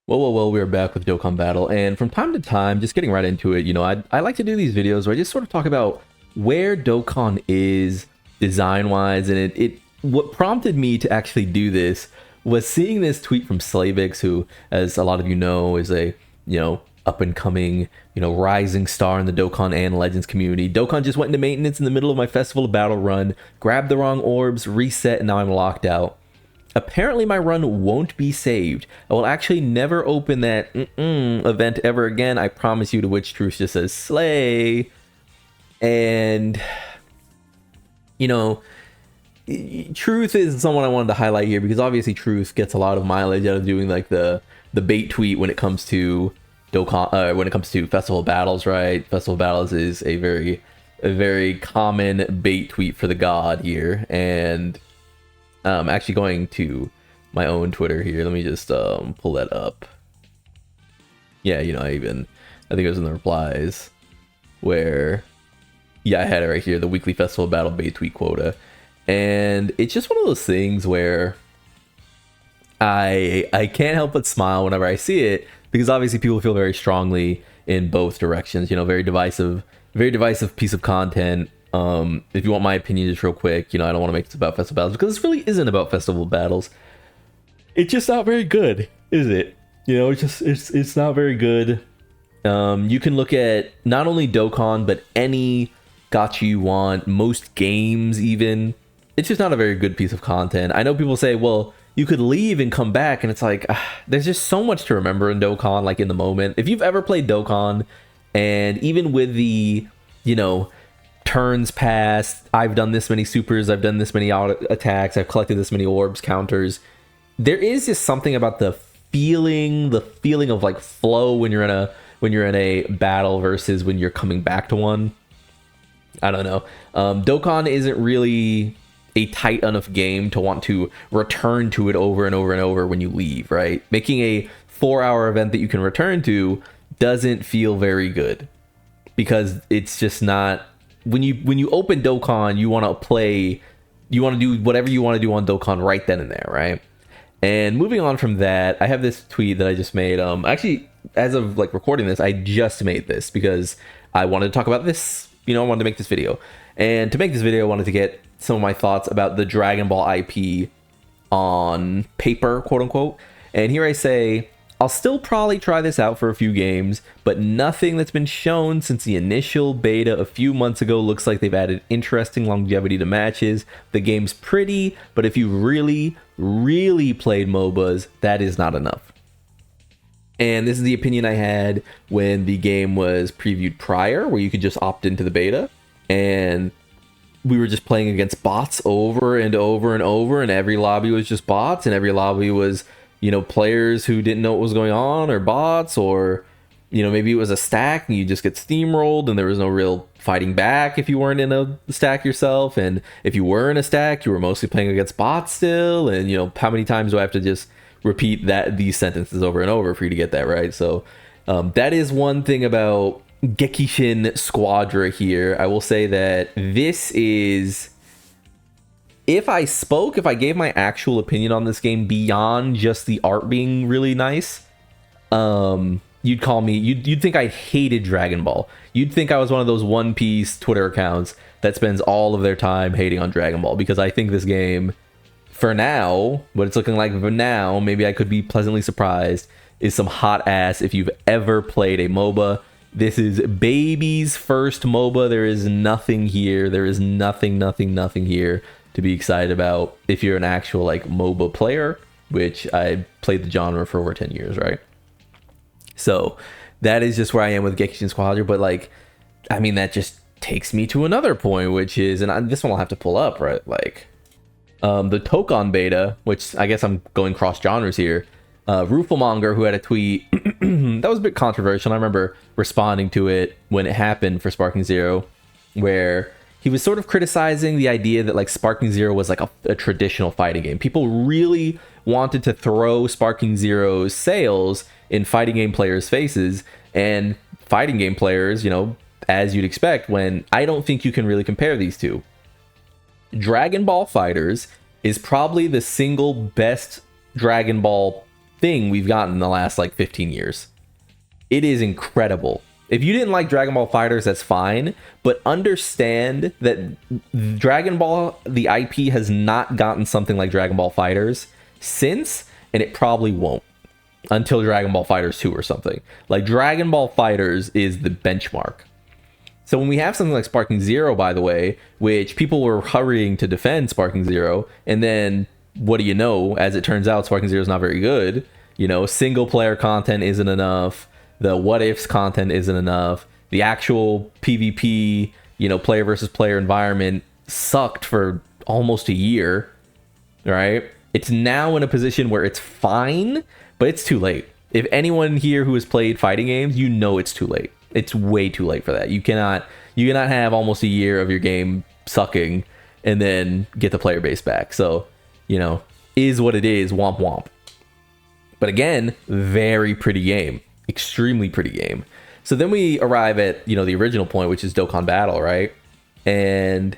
Well, we're back with Dokkan Battle, and from time to time, just getting right into it, I like to do these videos where I just sort of talk about where Dokkan is design-wise, and what prompted me to actually do this was seeing this tweet from Slavix, who, as a lot of you know, is a, up-and-coming, rising star in the Dokkan and Legends community. Dokkan just went into maintenance in the middle of my Festival of Battle run, grabbed the wrong orbs, reset, and now I'm locked out. Apparently my run won't be saved. I will actually never open that event ever again. I promise you, to which Truth just says slay. And Truth is someone I wanted to highlight here because obviously Truth gets a lot of mileage out of doing like the bait tweet when it comes to Dokkan, when it comes to festival battles, right? Festival battles is a very common bait tweet for the god here. And actually going to my own Twitter here. Let me just pull that up. Yeah, I think it was in the replies where, yeah, I had it right here, the weekly festival battle bait tweet quota. And it's just one of those things where I can't help but smile whenever I see it, because obviously people feel very strongly in both directions. Very divisive piece of content. If you want my opinion just real quick, I don't want to make this about festival battles because this really isn't about festival battles. It's just not very good, is it? It's not very good. You can look at not only Dokkan, but any gacha you want, most games even. It's just not a very good piece of content. I know people say, well, you could leave and come back, and it's like, there's just so much to remember in Dokkan, like in the moment. If you've ever played Dokkan, and even with the, turns past, I've done this many supers, I've done this many auto attacks, I've collected this many orbs counters, there is just something about the feeling of like flow when you're in a battle versus when you're coming back to one. I don't know. Dokkan isn't really a tight enough game to want to return to it over and over and over when you leave, right? Making a 4-hour event that you can return to doesn't feel very good, because it's just not. When you open Dokkan, you want to do whatever you want to do on Dokkan right then and there, right? And moving on from that, I have this tweet that I just made. Actually, as of like recording this, I just made this because I wanted to talk about this. I wanted to make this video, and to make this video, I wanted to get some of my thoughts about the Dragon Ball IP on paper, quote unquote. And here I say, I'll still probably try this out for a few games, but nothing that's been shown since the initial beta a few months ago looks like they've added interesting longevity to matches. The game's pretty, but if you really, really played MOBAs, that is not enough. And this is the opinion I had when the game was previewed prior, where you could just opt into the beta, and we were just playing against bots over and over and over, and every lobby was just bots, and every lobby was players who didn't know what was going on, or bots, or maybe it was a stack and you just get steamrolled and there was no real fighting back if you weren't in a stack yourself. And if you were in a stack, you were mostly playing against bots still. And how many times do I have to just repeat these sentences over and over for you to get that right? So that is one thing about Gekishin Squadra here. I will say that this is, if I gave my actual opinion on this game beyond just the art being really nice, you'd call me, you'd think I hated Dragon Ball. You'd think I was one of those One Piece Twitter accounts that spends all of their time hating on Dragon Ball, because I think this game, for now, what it's looking like for now, maybe I could be pleasantly surprised, is some hot ass if you've ever played a MOBA. This is baby's first MOBA. There is nothing here. There is nothing here to be excited about if you're an actual like MOBA player, which I played the genre for over 10 years, right? So that is just where I am with Gekishin Squadron. But like, I mean, that just takes me to another point, which is, and this one I'll have to pull up, right? Like the Dokkan beta, which I guess I'm going cross genres here. Ruffelmonger, who had a tweet that was a bit controversial. I remember responding to it when it happened for Sparking Zero, where he was sort of criticizing the idea that like Sparking Zero was like a traditional fighting game. People really wanted to throw Sparking Zero's sales in fighting game players' faces, and fighting game players, as you'd expect, when I don't think you can really compare these two. Dragon Ball Fighters is probably the single best Dragon Ball thing we've gotten in the last like 15 years. It is incredible. If you didn't like Dragon Ball Fighters, that's fine, but understand that Dragon Ball, the IP, has not gotten something like Dragon Ball Fighters since, and it probably won't until Dragon Ball Fighters 2 or something. Like, Dragon Ball Fighters is the benchmark. So when we have something like Sparking Zero, by the way, which people were hurrying to defend Sparking Zero, and then what do you know? As it turns out, Sparking Zero is not very good. You know, single player content isn't enough. The what ifs content isn't enough. The actual PvP, you know, player versus player environment sucked for almost a year, right? It's now in a position where it's fine, but it's too late. If anyone here who has played fighting games, you know it's too late. It's way too late for that. You cannot have almost a year of your game sucking and then get the player base back. So, you know, is what it is, womp womp. But again, very pretty game. Extremely pretty game. So then we arrive at, you know, the original point, which is Dokkan Battle, right? And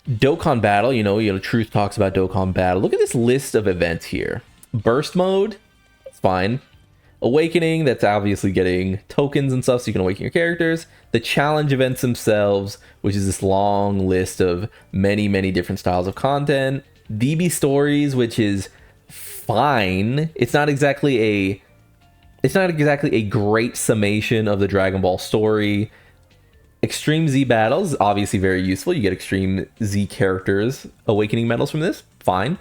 Dokkan Battle, you know, Truth talks about Dokkan Battle. Look at this list of events here. Burst mode, it's fine. Awakening, that's obviously getting tokens and stuff so you can awaken your characters. The challenge events themselves, which is this long list of many, many different styles of content. DB stories, which is fine. It's not exactly a great summation of the Dragon Ball story. Extreme Z battles, obviously very useful. You get Extreme Z characters, awakening medals from this. Fine.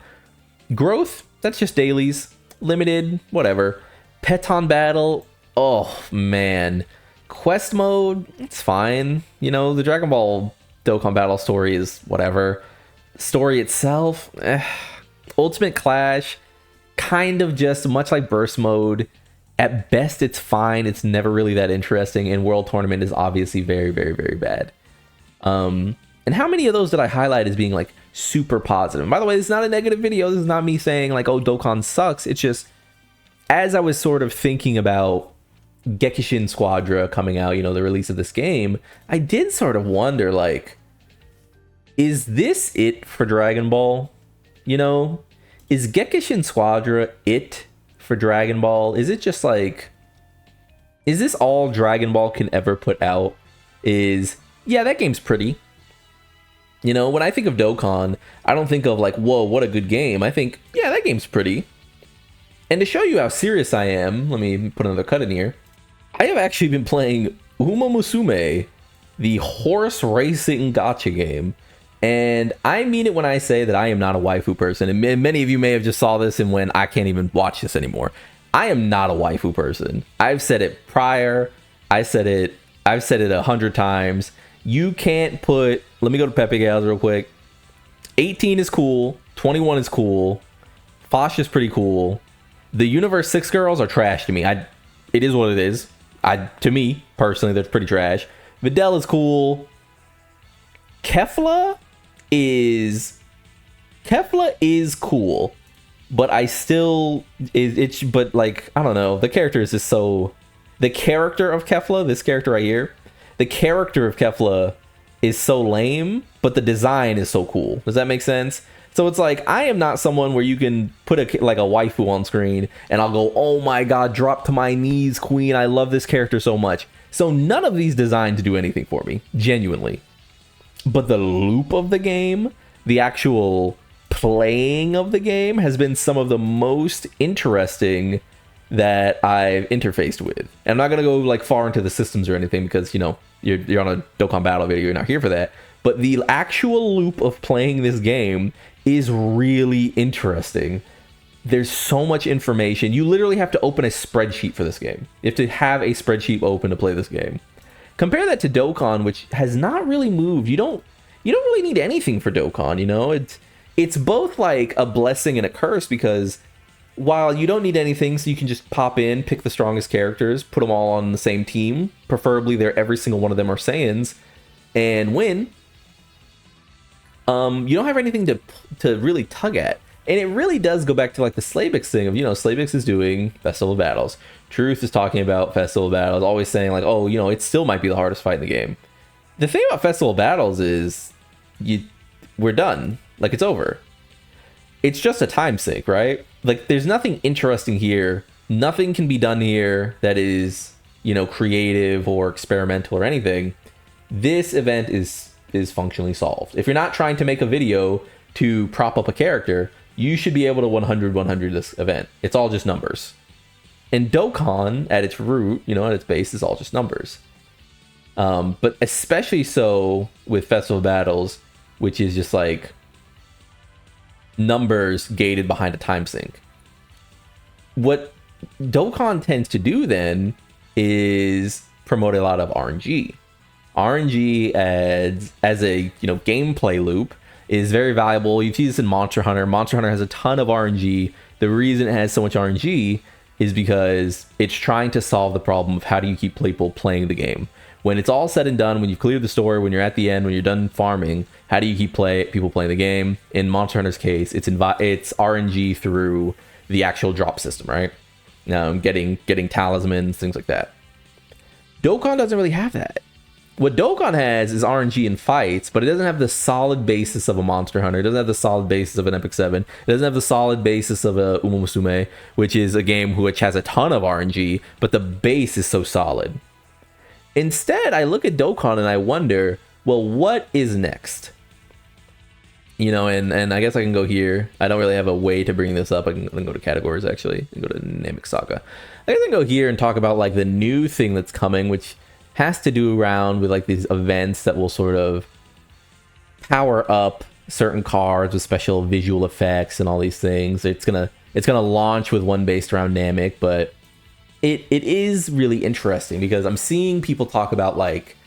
Growth, that's just dailies. Limited, whatever. Peton battle, oh man. Quest mode, it's fine. You know, the Dragon Ball Dokkan Battle story is whatever. Story itself, Ultimate Clash, kind of just much like burst mode. At best, it's fine. It's never really that interesting. And World Tournament is obviously very, very, very bad. And how many of those did I highlight as being like super positive? And by the way, this is not a negative video. This is not me saying like, oh, Dokkan sucks. It's just, as I was sort of thinking about Gekishin Squadra coming out, you know, the release of this game, I did sort of wonder, like, is this it for Dragon Ball? You know, is Gekishin Squadra it for Dragon Ball? Is it just like, is this all Dragon Ball can ever put out? Is, yeah, that game's pretty. You know, when I think of Dokkan, I don't think of like, whoa, what a good game. I think, yeah, that game's pretty. And to show you how serious I am, let me put another cut in here. I have actually been playing Uma Musume, the horse racing gacha game. And I mean it when I say that I am not a waifu person. And many of you may have just saw this and when I can't even watch this anymore. I am not a waifu person. I've said it prior. I've said it 100 times. You can't put, let me go to Pepe Gales real quick. 18 is cool. 21 is cool. Fosh is pretty cool. The Universe 6 girls are trash to me. It is what it is. To me, personally, that's pretty trash. Videl is cool. Kefla is cool. But I still, but like, I don't know. The character is just so, the character of Kefla, this character right here, the character of Kefla is so lame, but the design is so cool. Does that make sense? So it's like, I am not someone where you can put a waifu on screen and I'll go, oh my god, drop to my knees, queen, I love this character so much. So none of these designs do anything for me, genuinely. But the loop of the game, the actual playing of the game has been some of the most interesting that I've interfaced with. And I'm not going to go like far into the systems or anything because, you know, you're on a Dokkan Battle video, you're not here for that. But the actual loop of playing this game is really interesting. There's so much information. You literally have to open a spreadsheet for this game. You have to have a spreadsheet open to play this game. Compare that to Dokkan, which has not really moved. You don't really need anything for Dokkan, you know? It's both like a blessing and a curse because while you don't need anything, so you can just pop in, pick the strongest characters, put them all on the same team. Preferably every single one of them are Saiyans and win. You don't have anything to really tug at. And it really does go back to like the Slavix thing of, you know, Slavix is doing Festival of Battles. Truth is talking about Festival of Battles, always saying like, oh, you know, it still might be the hardest fight in the game. The thing about Festival of Battles is we're done. Like, it's over. It's just a time sink, right? like there's nothing interesting here. Nothing can be done here that is, you know, creative or experimental or anything. This event is functionally solved. If you're not trying to make a video to prop up a character, you should be able to 100 this event. It's all just numbers. And Dokkan, at its root, you know, at its base, is all just numbers. But especially so with Festival Battles, which is just like numbers gated behind a time sink. What Dokkan tends to do then is promote a lot of RNG. RNG as a, you know, gameplay loop is very valuable. You see this in Monster Hunter. Monster Hunter has a ton of RNG. The reason it has so much RNG is because it's trying to solve the problem of how do you keep people playing the game. When it's all said and done, when you've cleared the story, when you're at the end, when you're done farming, how do you keep people playing the game? In Monster Hunter's case, it's RNG through the actual drop system, right? Getting talismans, things like that. Dokkan doesn't really have that. What Dokkan has is RNG in fights, but it doesn't have the solid basis of a Monster Hunter. It doesn't have the solid basis of an Epic 7. It doesn't have the solid basis of a Uma Musume, which is a game which has a ton of RNG, but the base is so solid. Instead, I look at Dokkan and I wonder, well, what is next? You know, and I guess I can go here. I don't really have a way to bring this up. I can go to categories, actually. I can go to Namek Saga. I guess I can go here and talk about, like, the new thing that's coming, which has to do around with, like, these events that will sort of power up certain cards with special visual effects and all these things. It's gonna launch with one based around Namek, but it is really interesting because I'm seeing people talk about, like,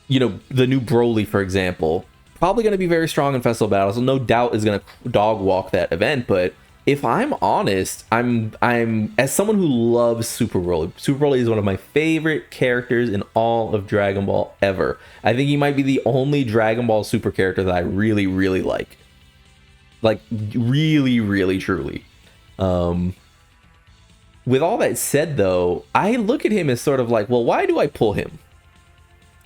you know, the new Broly, for example, probably going to be very strong in Festival Battles. So no doubt is going to dog walk that event. But if I'm honest, I'm as someone who loves Super Broly. Super Broly is one of my favorite characters in all of Dragon Ball ever. I think he might be the only Dragon Ball Super character that I really, really like. Like, really, really, truly. With all that said, though, I look at him as sort of like, well, why do I pull him?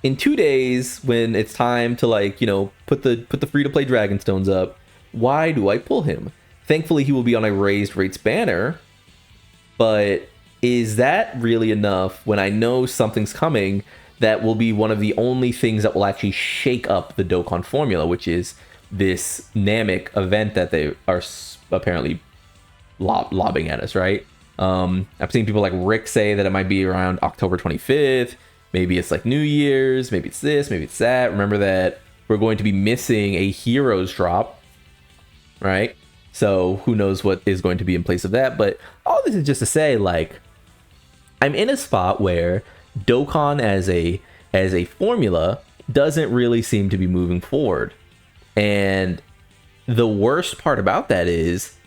In 2 days, when it's time to, like, you know, put the free-to-play Dragonstones up, why do I pull him? Thankfully, he will be on a raised rates banner, but is that really enough when I know something's coming that will be one of the only things that will actually shake up the Dokkan formula, which is this Namek event that they are apparently lobbing at us, right? I've seen people like Rick say that it might be around October 25th. Maybe it's like New Year's, maybe it's this, maybe it's that. Remember that we're going to be missing a Heroes drop, right? So who knows what is going to be in place of that. But all this is just to say, like, I'm in a spot where Dokkan as a formula doesn't really seem to be moving forward. And the worst part about that is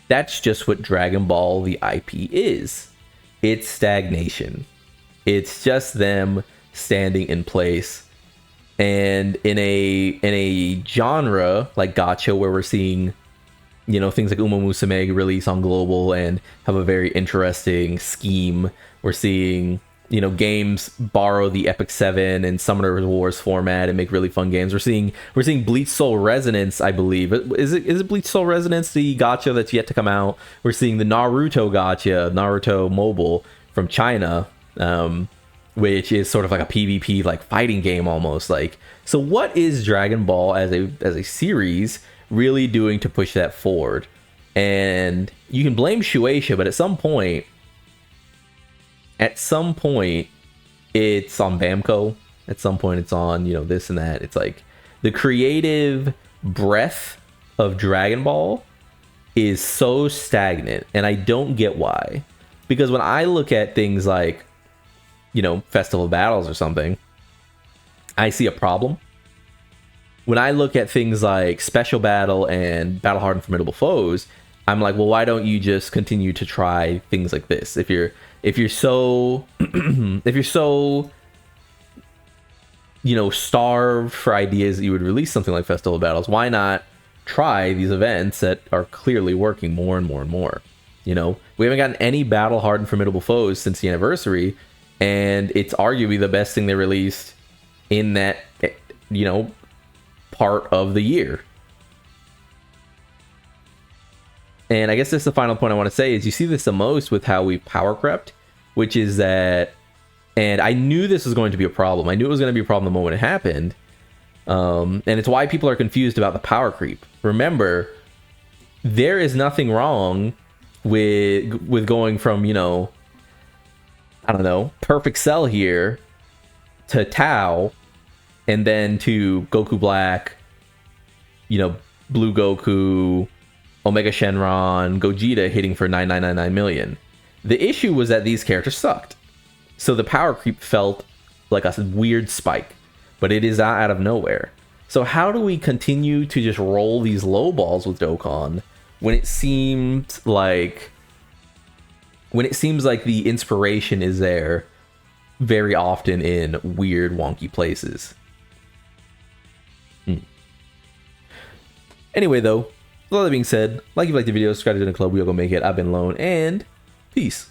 that's just what Dragon Ball, the IP, is. It's stagnation. It's just them standing in place. And in a genre like gacha, where we're seeing, you know, things like Uma Musume release on global and have a very interesting scheme. We're seeing, you know, games borrow the Epic 7 and Summoner Wars format and make really fun games. We're seeing Bleach Soul Resonance, I believe. Is it Bleach Soul Resonance, the gacha that's yet to come out? We're seeing the Naruto gacha, Naruto Mobile from China, which is sort of like a PvP, like, fighting game almost. Like, so what is Dragon Ball as a series really doing to push that forward? And you can blame Shueisha, but at some point it's on Bamco. At some point it's on, you know, this and that. It's like the creative breadth of Dragon Ball is so stagnant, and I don't get why. Because when I look at things like, you know, Festival Battles or something, I see a problem. When I look at things like Special Battle and Battle Hard and Formidable Foes, I'm like, well, why don't you just continue to try things like this? If you're so if you're so, you know, starved for ideas that you would release something like Festival Battles, why not try these events that are clearly working more and more and more? You know, we haven't gotten any Battle Hard and Formidable Foes since the anniversary, and it's arguably the best thing they released in that, you know, part of the year. And I guess that's the final point I want to say is you see this the most with how we power crept, which is that, and I knew this was going to be a problem. I knew it was going to be a problem the moment it happened. And it's why people are confused about the power creep. Remember, there is nothing wrong with going from, you know, I don't know, Perfect Cell here to Tao, and then to Goku Black, you know, Blue Goku, Omega Shenron, Gogeta hitting for 9999 million. The issue was that these characters sucked. So the power creep felt like a weird spike, but it is out of nowhere. So how do we continue to just roll these low balls with Dokkan when it seems like the inspiration is there very often in weird, wonky places? Anyway, though, with all that being said, like if you liked the video, subscribe to the club, we'll go make it. I've been Lone, and peace.